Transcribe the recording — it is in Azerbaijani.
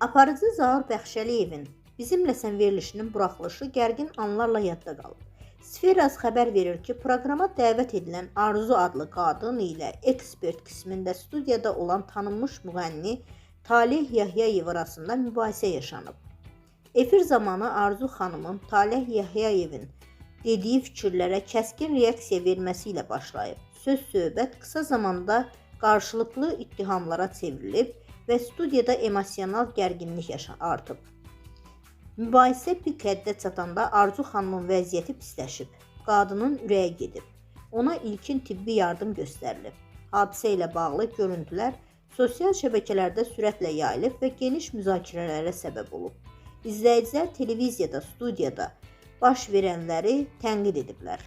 Aparıcı Zaur Bəxşəliyevin Bizimlə Sən verilişinin buraxılışı gərgin anlarla yadda qalıb. Sferaz xəbər verir ki, proqrama dəvət edilən Arzu adlı qadın ilə ekspert qismində studiyada olan tanınmış müğənni Taleh Yahyayev arasında mübahisə yaşanıb. Efir zamanı Arzu xanımın Taleh Yahyayevin dediyi fikirlərə kəskin reaksiya verməsi ilə başlayıb. Söz-söhbət qısa zamanda qarşılıqlı ittihamlara çevrilib və studiyada emosional gərginlik artıb. Mübahisə pik həddə çatanda Arzu xanımın vəziyyəti pisləşib. Qadının ürəyi gedib. Ona ilkin tibbi yardım göstərilib. Hadisə ilə bağlı görüntülər sosial şəbəkələrdə sürətlə yayılıb və geniş müzakirələrə səbəb olub. İzləyicilər televiziyada, studiyada baş verənləri tənqid ediblər.